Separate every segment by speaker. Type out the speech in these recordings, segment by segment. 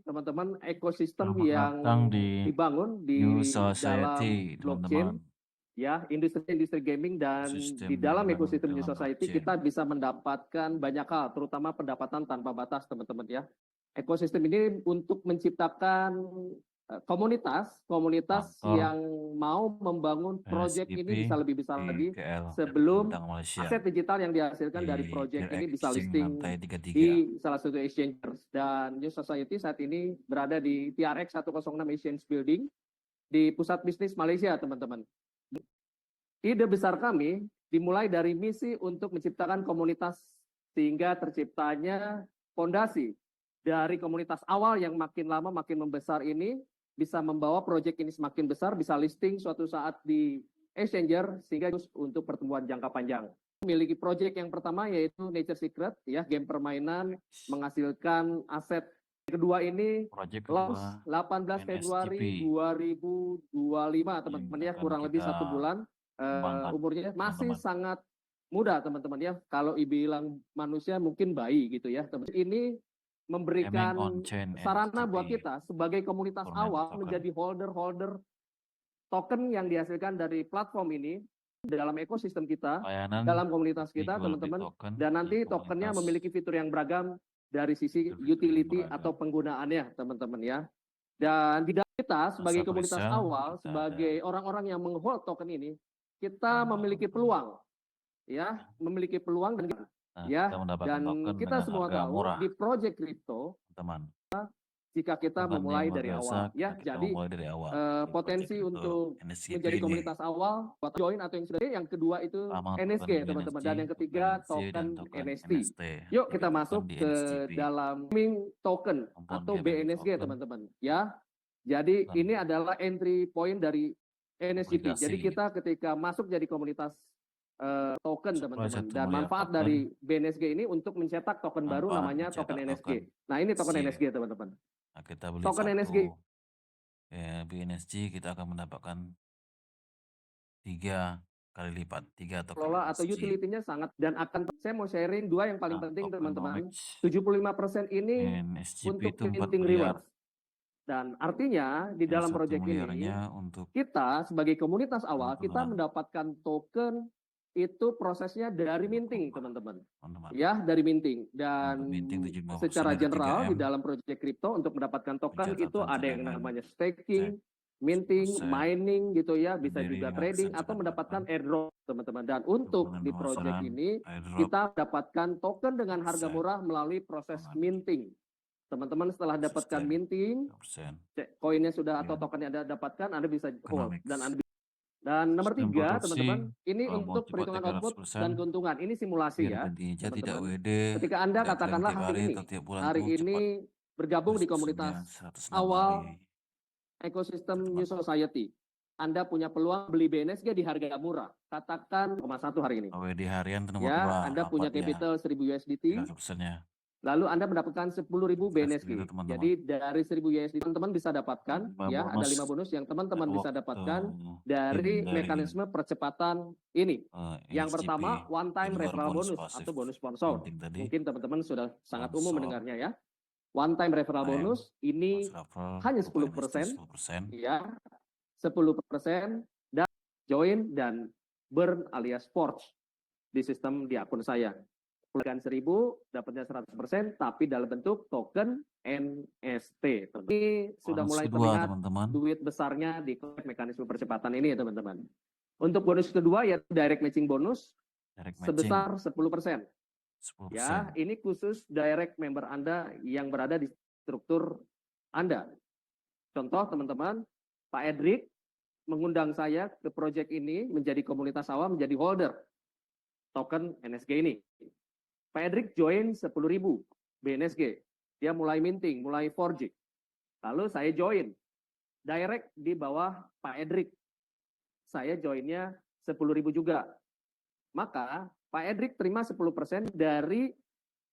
Speaker 1: teman-teman ekosistem
Speaker 2: Selamat
Speaker 1: yang
Speaker 2: datang di
Speaker 1: dibangun
Speaker 2: New
Speaker 1: di dalam
Speaker 2: Society,
Speaker 1: blockchain,
Speaker 2: teman-teman.
Speaker 1: ya, industri-industri gaming dan
Speaker 2: Sistem
Speaker 1: di
Speaker 2: yang
Speaker 1: dalam
Speaker 2: dibangun
Speaker 1: ekosistem New
Speaker 2: dalam
Speaker 1: Society
Speaker 2: blockchain.
Speaker 1: kita bisa mendapatkan banyak hal, terutama pendapatan tanpa batas, teman-teman ya. Ekosistem ini untuk menciptakan komunitas
Speaker 2: Kantor
Speaker 1: yang mau membangun proyek
Speaker 2: NSGP
Speaker 1: ini bisa lebih besar
Speaker 2: di
Speaker 1: lagi
Speaker 2: KL,
Speaker 1: sebelum
Speaker 2: Bintang Malaysia,
Speaker 1: aset digital yang dihasilkan
Speaker 2: di
Speaker 1: dari proyek
Speaker 2: Gear
Speaker 1: ini bisa
Speaker 2: Exchange
Speaker 1: listing
Speaker 2: lantai 33.
Speaker 1: di salah satu exchangers. Dan New Society saat ini berada di TRX 106 Exchange Building di pusat bisnis Malaysia, teman-teman. Ide besar kami dimulai dari misi untuk menciptakan komunitas sehingga terciptanya fondasi dari komunitas awal yang makin lama makin membesar ini bisa membawa proyek ini semakin besar, bisa listing suatu saat di exchanger sehingga untuk pertumbuhan jangka panjang. Memiliki proyek yang pertama yaitu Nature Secret, ya, game permainan menghasilkan aset. Kedua ini
Speaker 2: Proyek
Speaker 1: launch
Speaker 2: kedua
Speaker 1: 18
Speaker 2: NSGP
Speaker 1: Februari 2025,
Speaker 2: yang
Speaker 1: teman-teman ya,
Speaker 2: akan
Speaker 1: kurang lebih
Speaker 2: kita
Speaker 1: 1 bulan.
Speaker 2: kembangkan,
Speaker 1: Umurnya masih
Speaker 2: teman-teman.
Speaker 1: sangat muda, teman-teman ya. Kalau bilang manusia mungkin bayi gitu ya, teman. Ini
Speaker 2: Gaming
Speaker 1: memberikan
Speaker 2: on Chain
Speaker 1: sarana
Speaker 2: NSGP
Speaker 1: buat kita sebagai komunitas
Speaker 2: Tournament
Speaker 1: awal
Speaker 2: Token.
Speaker 1: menjadi holder token yang dihasilkan dari platform ini dalam ekosistem kita,
Speaker 2: Layanan
Speaker 1: dalam komunitas
Speaker 2: beli
Speaker 1: kita,
Speaker 2: jual beli
Speaker 1: teman-teman.
Speaker 2: token
Speaker 1: Dan
Speaker 2: di
Speaker 1: nanti tokennya
Speaker 2: komunitas,
Speaker 1: memiliki fitur yang beragam dari sisi
Speaker 2: fitur-fitur yang
Speaker 1: utility
Speaker 2: beragam.
Speaker 1: atau penggunaannya, teman-tean ya. Dan di dalam kita sebagai
Speaker 2: Masa
Speaker 1: komunitas
Speaker 2: presale
Speaker 1: awal,
Speaker 2: kita ada.
Speaker 1: sebagai orang-orang yang menghold token ini, kita memiliki peluang, ya, memiliki peluang dan
Speaker 2: Nah,
Speaker 1: ya,
Speaker 2: kita mendapatkan
Speaker 1: dan
Speaker 2: token
Speaker 1: kita
Speaker 2: dengan
Speaker 1: semua
Speaker 2: harga
Speaker 1: tahu
Speaker 2: murah,
Speaker 1: di project crypto
Speaker 2: teman.
Speaker 1: jika kita
Speaker 2: Bukan yang
Speaker 1: memulai
Speaker 2: luar
Speaker 1: dari
Speaker 2: biasa,
Speaker 1: awal, ya.
Speaker 2: kita
Speaker 1: Jadi
Speaker 2: memulai dari awal di project
Speaker 1: potensi
Speaker 2: crypto
Speaker 1: untuk
Speaker 2: NSGP
Speaker 1: menjadi
Speaker 2: ini.
Speaker 1: komunitas awal buat join atau yang sudah. Yang kedua itu
Speaker 2: Pertama
Speaker 1: NSG,
Speaker 2: token
Speaker 1: teman-teman,
Speaker 2: BNSG,
Speaker 1: dan yang ketiga
Speaker 2: dan
Speaker 1: token
Speaker 2: token
Speaker 1: NST.
Speaker 2: NST.
Speaker 1: Yuk
Speaker 2: 3
Speaker 1: kita
Speaker 2: token
Speaker 1: masuk
Speaker 2: di
Speaker 1: ke
Speaker 2: NSGP.
Speaker 1: dalam gaming token
Speaker 2: Compound
Speaker 1: atau
Speaker 2: gaming
Speaker 1: BNSG,
Speaker 2: token
Speaker 1: teman-teman ya. Jadi
Speaker 2: dan
Speaker 1: ini adalah entry point dari NSGP. Jadi
Speaker 2: obligasi.
Speaker 1: kita ketika masuk jadi komunitas token,
Speaker 2: Supply
Speaker 1: teman-teman,
Speaker 2: satu
Speaker 1: dan
Speaker 2: miliar
Speaker 1: manfaat
Speaker 2: token,
Speaker 1: dari BNSG ini untuk mencetak token baru
Speaker 2: manfaat
Speaker 1: namanya
Speaker 2: mencetak
Speaker 1: token NSG.
Speaker 2: token
Speaker 1: Nah, ini token
Speaker 2: SG.
Speaker 1: NSG, teman-teman.
Speaker 2: Nah, kita beli
Speaker 1: Token
Speaker 2: satu
Speaker 1: NSG
Speaker 2: BNSG, kita akan mendapatkan 3 kali lipat, 3 token
Speaker 1: kelola atau
Speaker 2: NSG.
Speaker 1: utility-nya sangat, dan akan saya mau sharing 2 yang paling
Speaker 2: Nah,
Speaker 1: penting, teman-teman.
Speaker 2: tokenomics
Speaker 1: 75% ini
Speaker 2: NSGP
Speaker 1: untuk
Speaker 2: itu 4
Speaker 1: minting
Speaker 2: miliar.
Speaker 1: rewards. Dan artinya di
Speaker 2: Yang
Speaker 1: dalam
Speaker 2: 1
Speaker 1: proyek ini
Speaker 2: miliarnya untuk
Speaker 1: kita sebagai komunitas awal kita
Speaker 2: keuntungan.
Speaker 1: mendapatkan token itu prosesnya dari minting, teman-teman. Ya, dari minting. Dan
Speaker 2: Untuk minting 75%
Speaker 1: secara
Speaker 2: ada
Speaker 1: general
Speaker 2: 3M.
Speaker 1: di dalam proyek kripto untuk mendapatkan token itu
Speaker 2: Pencatatan
Speaker 1: ada yang
Speaker 2: celengan,
Speaker 1: namanya staking,
Speaker 2: cek,
Speaker 1: minting,
Speaker 2: 10%,
Speaker 1: mining gitu ya, bisa
Speaker 2: berdiri
Speaker 1: juga
Speaker 2: 5%
Speaker 1: trading atau
Speaker 2: celengan,
Speaker 1: mendapatkan airdrop, teman-teman. Dan untuk di proyek ini
Speaker 2: airdrop,
Speaker 1: kita dapatkan token dengan harga
Speaker 2: persen,
Speaker 1: murah melalui proses minting. Teman-teman setelah dapatkan
Speaker 2: sustain,
Speaker 1: minting,
Speaker 2: 3%,
Speaker 1: koinnya sudah atau tokennya Anda dapatkan, Anda bisa hold.
Speaker 2: economics.
Speaker 1: Dan nomor
Speaker 2: Sistem
Speaker 1: 3,
Speaker 2: produksi,
Speaker 1: teman-teman, ini
Speaker 2: kalau mau
Speaker 1: untuk
Speaker 2: cepat
Speaker 1: perhitungan output
Speaker 2: 300%,
Speaker 1: dan keuntungan. Ini simulasi
Speaker 2: biar
Speaker 1: ya,
Speaker 2: gantinya tidak
Speaker 1: teman-teman.
Speaker 2: WD,
Speaker 1: Ketika Anda
Speaker 2: tidak klaim
Speaker 1: katakanlah
Speaker 2: tiap hari atau tiap bulan
Speaker 1: hari
Speaker 2: tuh cepat.
Speaker 1: ini bergabung di komunitas
Speaker 2: 106
Speaker 1: awal
Speaker 2: hari.
Speaker 1: ekosistem New Society, Anda punya peluang beli BNSG di harga murah. Katakan 1 hari ini.
Speaker 2: WD harian itu nomor 2,
Speaker 1: Ya, Anda punya
Speaker 2: rapat ya,
Speaker 1: capital 1000 USDT.
Speaker 2: 300%-nya.
Speaker 1: Lalu Anda mendapatkan 10.000 BNSG.
Speaker 2: Gitu, teman-teman.
Speaker 1: Jadi dari 1000 USD teman-teman bisa dapatkan, ya, ada 5 bonus yang teman-teman bisa dapatkan dari mekanisme percepatan ini. Yang pertama, one time referral bonus atau bonus sponsor. Mungkin teman-teman sudah sangat umum mendengarnya ya. One time referral bonus ini hanya 10%, ya, 10% dan join dan burn alias forge di sistem di akun saya. Pulangkan 1000, dapatnya 100%, tapi dalam bentuk token NST. Ini sudah mulai terlihat duit besarnya di mekanisme percepatan ini ya, teman-teman. Untuk bonus kedua yaitu direct matching bonus sebesar 10%. Ya, ini khusus direct member Anda yang berada di struktur Anda. Contoh, teman-teman, Pak Edric mengundang saya ke proyek ini menjadi komunitas awam, menjadi holder token NSG ini. Pak Edric join 10.000 BNSG. Dia mulai minting, mulai forging. Lalu saya join. Direct di bawah Pak Edric. Saya joinnya 10.000 juga. Maka Pak Edric terima 10% dari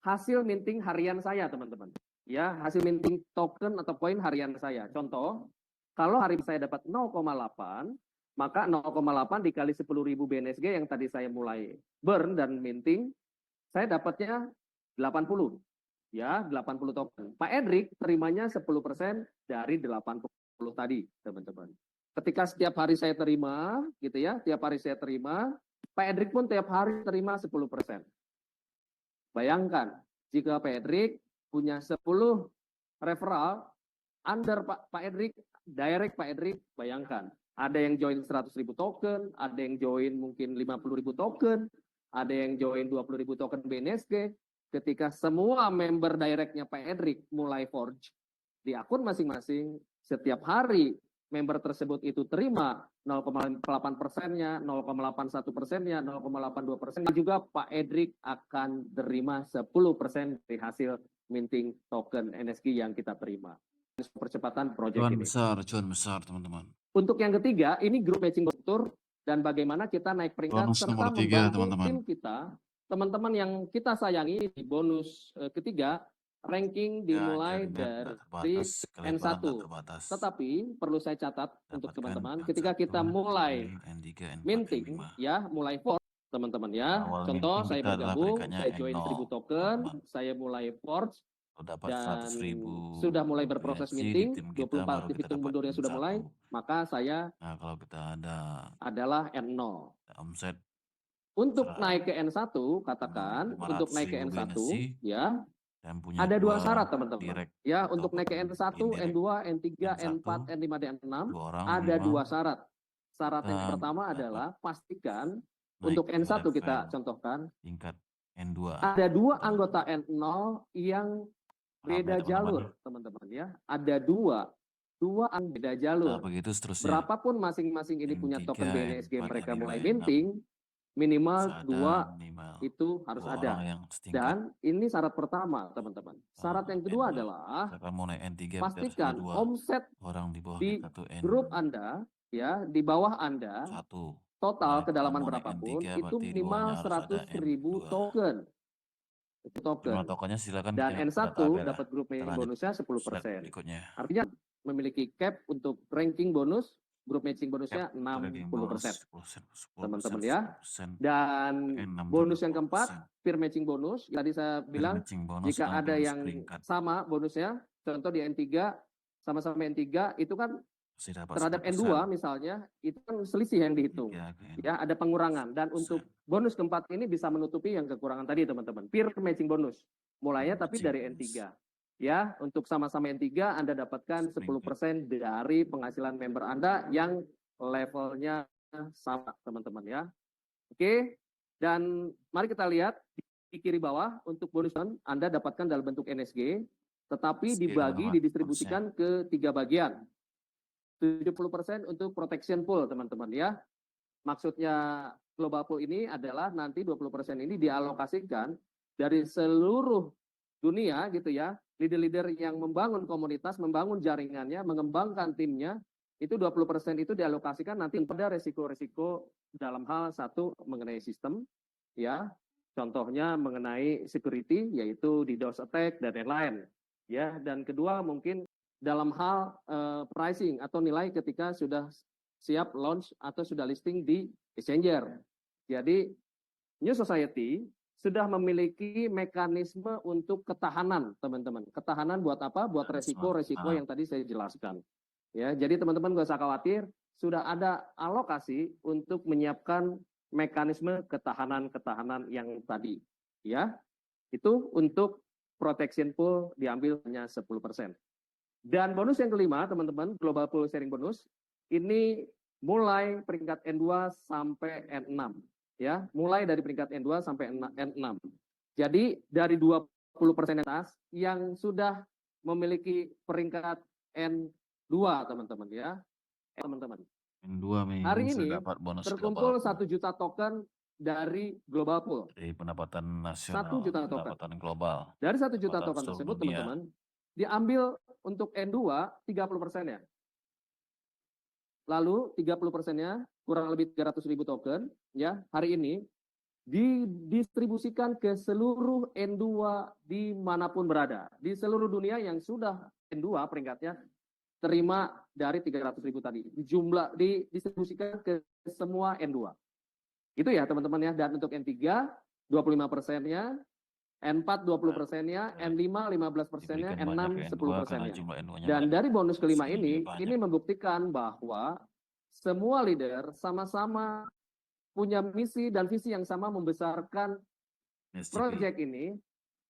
Speaker 1: hasil minting harian saya, teman-teman. Ya, hasil minting token atau koin harian saya. Contoh, kalau hari saya dapat 0,8, maka 0,8 dikali 10.000 BNSG yang tadi saya mulai burn dan minting, saya dapatnya 80. ya 80 token. Pak Edric terimanya 10% dari 80 tadi, teman-teman. Ketika setiap hari saya terima, gitu ya, tiap hari saya terima, Pak Edric pun tiap hari terima 10%. Bayangkan, jika Pak Edric punya 10 referral, under Pak Edric, direct Pak Edric, bayangkan. Ada yang join 100.000 token, ada yang join mungkin 50.000 token, ada yang join 20.000 token BNSG. Ketika semua member directnya Pak Edric mulai forge di akun masing-masing, setiap hari member tersebut itu terima 0,8%-nya, 0,81%-nya, 0,82%, juga Pak Edric akan terima 10% dari hasil minting token NSG yang kita terima. Percepatan proyek ini.
Speaker 2: Cuan besar teman-teman.
Speaker 1: Untuk yang ketiga, ini grup matching struktur dan bagaimana kita naik peringkat
Speaker 2: Bonus
Speaker 1: serta
Speaker 2: nomor 3,
Speaker 1: membantu
Speaker 2: teman-teman.
Speaker 1: tim kita, teman-teman yang kita sayangi di bonus ketiga, ranking dimulai dari N1. Tetapi perlu saya catat untuk teman-teman, ketika kita mulai minting, ya, mulai forge, teman-teman ya. Contoh saya bergabung, saya join 1000 token, saya mulai forge, dan sudah mulai berproses minting, 24 hitung mundurnya sudah mulai, maka saya
Speaker 2: kalau kita
Speaker 1: adalah N0.
Speaker 2: Omset
Speaker 1: untuk naik ke N1, katakan, untuk naik ke N1, ya, ada dua syarat teman-teman. Ya, untuk naik ke N1, N2, N3, N4, N5, dan N6, ada dua syarat. Syarat yang pertama adalah pastikan, untuk N1 kita contohkan,
Speaker 2: tingkat N2.
Speaker 1: ada dua anggota N0 yang beda jalur, teman-teman ya. Ada dua beda jalur.
Speaker 2: Begitu seterusnya.
Speaker 1: Berapapun masing-masing ini punya token BNSG mereka mulai minting, minimal 2 itu harus ada. Dan ini syarat pertama, teman-teman. Syarat yang kedua adalah pastikan omset di grup Anda, ya, di bawah Anda, total kedalaman berapapun, itu minimal 100.000 token. Itu token. Dan N1 dapat grup matching bonusnya 10%. Artinya memiliki cap untuk ranking bonus, grup matching bonusnya 60%. Teman-teman ya. Dan bonus yang keempat, peer matching bonus. Tadi saya bilang jika ada yang sama bonusnya, contoh di N3 sama-sama N3 itu kan terhadap N2 misalnya, itu kan selisih yang dihitung. Ya, ada pengurangan. Dan untuk bonus keempat ini bisa menutupi yang kekurangan tadi, teman-teman. Peer matching bonus. Mulainya tapi dari N3. Ya, untuk sama-sama N3 Anda dapatkan 10% dari penghasilan member Anda yang levelnya sama, teman-teman ya. Oke. Dan mari kita lihat di kiri bawah untuk bonus Anda dapatkan dalam bentuk NSG, tetapi dibagi, didistribusikan ke 3 bagian. 70% untuk protection pool, teman-teman ya. Maksudnya global pool ini adalah nanti 20% ini dialokasikan dari seluruh dunia gitu ya. Leader-leader yang membangun komunitas, membangun jaringannya, mengembangkan timnya, itu 20% itu dialokasikan nanti pada resiko-resiko dalam hal satu mengenai sistem ya. Contohnya mengenai security yaitu DDoS attack dan lain-lain. Ya, dan kedua mungkin dalam hal pricing atau nilai ketika sudah siap launch atau sudah listing di exchanger. Jadi New Society sudah memiliki mekanisme untuk ketahanan, teman-teman. Ketahanan buat apa? Buat resiko-resiko yang tadi saya jelaskan. Ya, jadi teman-teman gak usah khawatir, sudah ada alokasi untuk menyiapkan mekanisme ketahanan-ketahanan yang tadi. Ya, itu untuk protection pool diambil hanya 10%. Dan bonus yang kelima, teman-teman, global pool sharing bonus, ini mulai peringkat N2 sampai N6. Ya, mulai dari peringkat N2 sampai N6. Jadi dari 20% atas yang sudah memiliki peringkat N2, teman-teman ya. Teman-teman.
Speaker 2: N2
Speaker 1: hari ini dapat bonus terkumpul 1 juta token dari global pool.
Speaker 2: Dari pendapatan nasional,
Speaker 1: 1 juta token.
Speaker 2: pendapatan global.
Speaker 1: Dari 1 juta token tersebut, teman-teman, diambil untuk N2 30%-nya. Lalu 30%-nya kurang lebih 300.000 token ya hari ini didistribusikan ke seluruh N2 dimanapun berada. Di seluruh dunia yang sudah N2 peringkatnya terima dari 300.000 tadi. Jumlah didistribusikan ke semua N2. Itu ya teman-teman ya. Dan untuk N3 25%-nya N4 20%-nya, N5 15%-nya,
Speaker 2: Diberikan banyak
Speaker 1: N6
Speaker 2: ke N2 karena
Speaker 1: 10%-nya.
Speaker 2: jumlah N2-nya
Speaker 1: Dan
Speaker 2: banyak.
Speaker 1: dari bonus kelima
Speaker 2: Skill dia
Speaker 1: ini
Speaker 2: banyak.
Speaker 1: membuktikan bahwa semua leader sama-sama punya misi dan visi yang sama membesarkan
Speaker 2: SCP.
Speaker 1: proyek ini,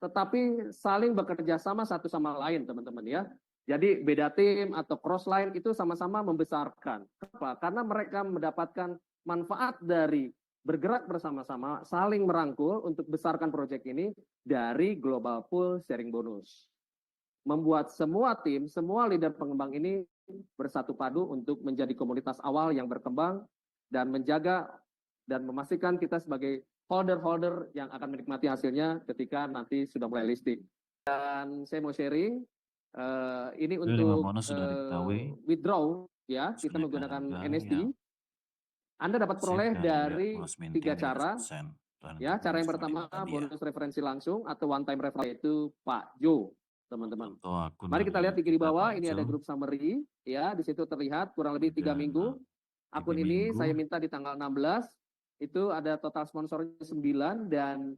Speaker 1: tetapi saling bekerja sama satu sama lain, teman-teman ya. Jadi beda tim atau cross line itu sama-sama membesarkan. Kenapa? Karena mereka mendapatkan manfaat dari bergerak bersama-sama, saling merangkul untuk besarkan proyek ini dari global pool sharing bonus. Membuat semua tim, semua leader pengembang ini bersatu padu untuk menjadi komunitas awal yang berkembang dan menjaga dan memastikan kita sebagai holder-holder yang akan menikmati hasilnya ketika nanti sudah mulai listing. Dan saya mau sharing, ini untuk withdraw, ya kita menggunakan NSD. Anda dapat peroleh dari 3 cara. Ya, cara yang pertama bonus referensi langsung atau one time referral yaitu Pak Jo, teman-teman. Mari kita lihat di kiri bawah, ini ada grup summary, ya di situ terlihat kurang lebih 3 minggu. Akun ini saya minta di tanggal 16, itu ada total sponsornya 9 dan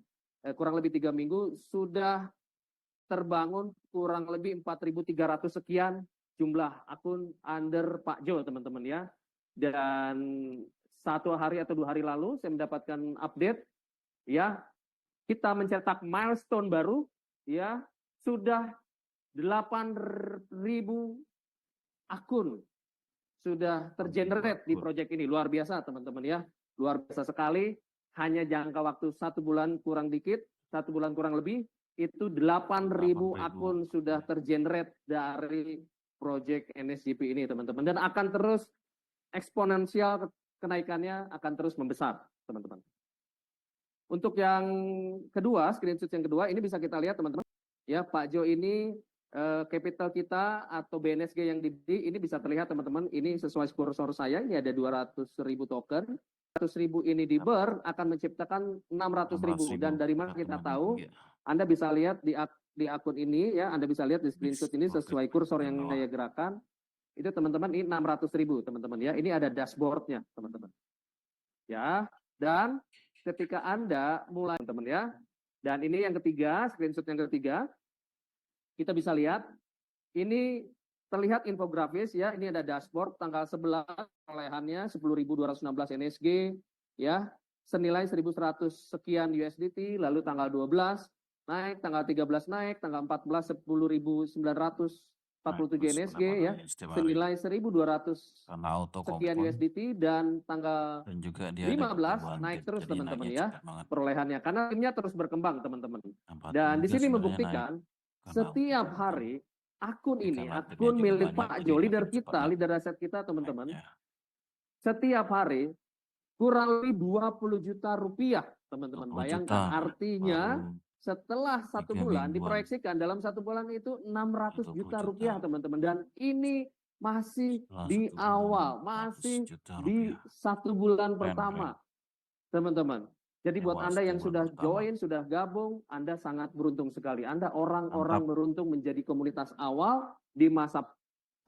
Speaker 1: kurang lebih 3 minggu sudah terbangun kurang lebih 4.300 sekian jumlah akun under Pak Jo, teman-teman ya. Dan 1 hari atau 2 hari lalu saya mendapatkan update, ya kita mencetak milestone baru, ya sudah 8.000 akun sudah tergenerate di proyek ini. Luar biasa teman-teman ya, luar biasa sekali. Hanya jangka waktu 1 bulan kurang dikit, 1 bulan kurang lebih, itu 8.000 akun sudah tergenerate dari proyek NSGP ini teman-teman. Dan akan terus eksponensial, kenaikannya akan terus membesar teman-teman. Untuk yang kedua, screenshot yang kedua, ini bisa kita lihat teman-teman. Ya, Pak Jo ini capital kita atau BNSG yang ini bisa terlihat teman-teman. Ini sesuai kursor saya, ini ada 200.000 token. 100.000 ini di burn akan menciptakan 600.000. Dan dari mana kita tahu? Anda bisa lihat di akun ini ya, Anda bisa lihat di screenshot ini sesuai kursor yang saya gerakan. Itu teman-teman ini 600.000 teman-teman ya. Ini ada dashboardnya teman-teman. Ya, dan ketika Anda mulai teman-teman ya. Dan ini yang ketiga, screenshot yang ketiga. Kita bisa lihat ini terlihat infografis ya. Ini ada dashboard tanggal 11 perolehannya 10.216 NSG ya. Senilai 1.100 sekian USDT, lalu tanggal 12 naik, tanggal 13 naik, tanggal 14 10.947 NSG ya, senilai 1.200 sekian USDT, dan tanggal 15 naik terus teman-teman ya perolehannya, karena timnya terus berkembang teman-teman. Dan di sini membuktikan setiap hari akun ini, akun milik Pak Jo, leader kita, leader aset kita teman-teman, setiap hari kurang lebih 20 juta rupiah teman-teman. Bayangkan artinya setelah 1 bulan diproyeksikan dalam 1 bulan itu 600 juta rupiah teman-teman. Dan ini masih di awal, masih di 1 bulan pertama teman-teman. Jadi buat Anda yang sudah join, sudah gabung, Anda sangat beruntung sekali. Anda orang-orang beruntung menjadi komunitas awal di masa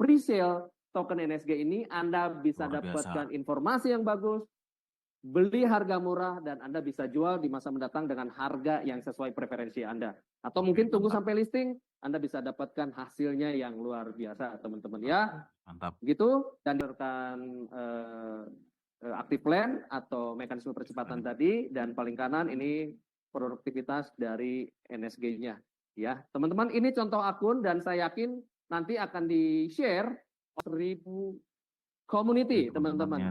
Speaker 1: pre-sale token NSG ini. Anda bisa dapatkan informasi yang bagus, beli harga murah, dan Anda bisa jual di masa mendatang dengan harga yang sesuai preferensi Anda. Atau mungkin tunggu sampai listing, Anda bisa dapatkan hasilnya yang luar biasa teman-teman ya.
Speaker 2: Mantap.
Speaker 1: Gitu, dan rekan active plan atau mekanisme percepatan tadi, dan paling kanan ini produktivitas dari NSG-nya ya. Teman-teman, ini contoh akun dan saya yakin nanti akan di-share 1.000 community teman-teman.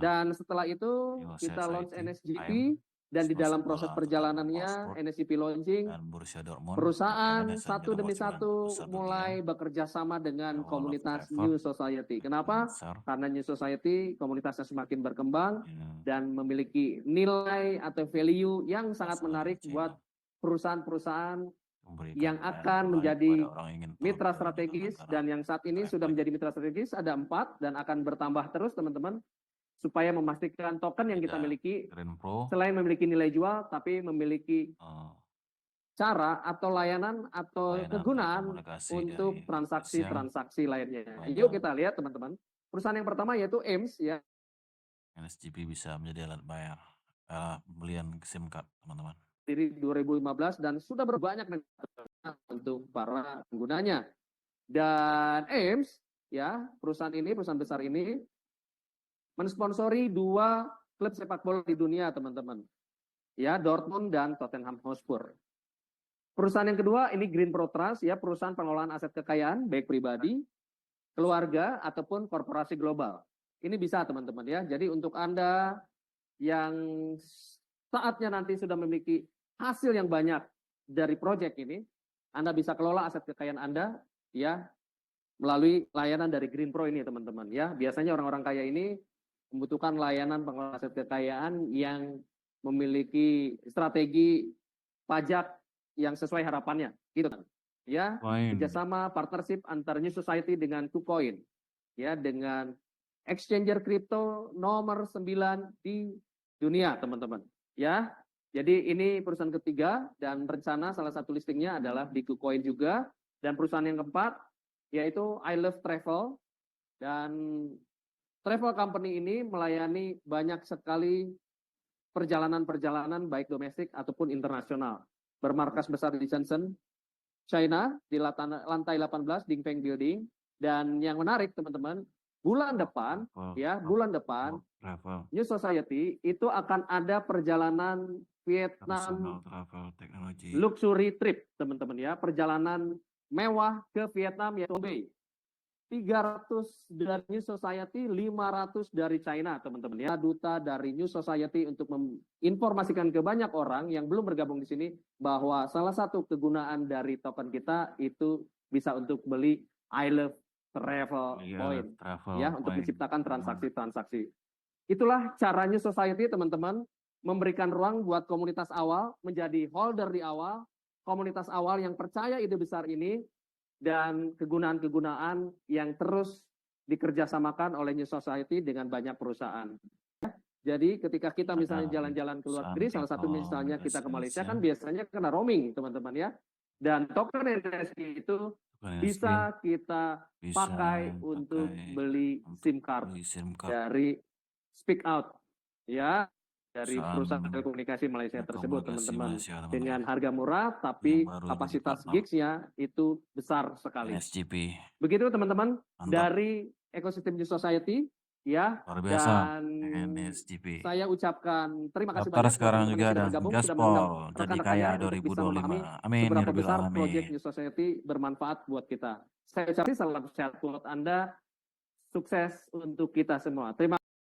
Speaker 1: Dan setelah itu kita launch NSGP, dan di dalam proses perjalanannya NSGP launching, perusahaan satu demi satu mulai bekerja sama dengan komunitas New Society. Kenapa? Karena New Society komunitasnya semakin berkembang dan memiliki nilai atau value yang sangat menarik buat perusahaan-perusahaan yang akan menjadi mitra strategis, dan yang saat ini sudah menjadi mitra strategis ada 4 dan akan bertambah terus teman-teman, supaya memastikan token yang kita miliki selain memiliki nilai jual, tapi memiliki cara atau layanan atau kegunaan untuk transaksi-transaksi lainnya. Yuk kita lihat teman-teman. Perusahaan yang pertama yaitu AIMS ya.
Speaker 2: NSGP bisa menjadi alat bayar pembelian SIM card teman-teman.
Speaker 1: dari 2015 dan sudah berbanyak untuk para penggunanya. Dan AIMS, ya, perusahaan besar ini mensponsori 2 klub sepak bola di dunia, teman-teman. Ya, Dortmund dan Tottenham Hotspur. Perusahaan yang kedua ini Green Pro Trust, ya, perusahaan pengelolaan aset kekayaan baik pribadi, keluarga ataupun korporasi global. Ini bisa, teman-teman, ya. Jadi untuk Anda yang saatnya nanti sudah memiliki hasil yang banyak dari proyek ini, Anda bisa kelola aset kekayaan Anda, ya, melalui layanan dari Green Pro ini, teman-teman, ya. Biasanya orang-orang kaya ini membutuhkan layanan pengelolaan aset kekayaan yang memiliki strategi pajak yang sesuai harapannya, gitu kan. Ya, kerjasama partnership antar New Society dengan KuCoin, ya, dengan exchanger kripto nomor 9 di dunia, teman-teman. Ya, jadi ini perusahaan ketiga dan rencana salah satu listingnya adalah di KuCoin juga. Dan perusahaan yang keempat yaitu I Love Travel, dan travel company ini melayani banyak sekali perjalanan-perjalanan baik domestik ataupun internasional. Bermarkas besar di Shenzhen, China, di lantai 18 Dingfeng Building. Dan yang menarik, teman-teman, bulan depan New Society itu akan ada perjalanan Vietnam luxury trip, teman-teman, ya, perjalanan mewah ke Vietnam, yaitu Hubei. 300 dari New Society, 500 dari China, teman-teman, ya. Duta dari New Society untuk menginformasikan ke banyak orang yang belum bergabung di sini bahwa salah satu kegunaan dari token kita itu bisa untuk beli I Love Travel Point, ya, untuk menciptakan transaksi-transaksi. Itulah cara New Society, teman-teman, memberikan ruang buat komunitas awal menjadi holder di awal, komunitas awal yang percaya ide besar ini, dan kegunaan-kegunaan yang terus dikerjasamakan oleh New Society dengan banyak perusahaan. Jadi ketika kita misalnya jalan-jalan ke luar negeri, salah satu misalnya kita ke Malaysia, kan biasanya kena roaming, teman-teman, ya. Dan token NSG itu bisa kita pakai untuk beli SIM card dari Speak Out, ya, dari perusahaan telekomunikasi Malaysia tersebut, teman-teman, dengan harga murah tapi kapasitas gigs-nya itu besar sekali. Begitu, teman-teman, dari ekosistem New Society, ya. Dan saya ucapkan terima kasih banyak
Speaker 2: sekarang juga ada
Speaker 1: bergabung, sudah
Speaker 2: Gaspol jadi kaya
Speaker 1: untuk bisa memahami
Speaker 2: 2025. Amin.
Speaker 1: seberapa besar proyek New Society bermanfaat buat kita. Saya ucapkan salam sehat buat Anda, sukses untuk kita semua. Terima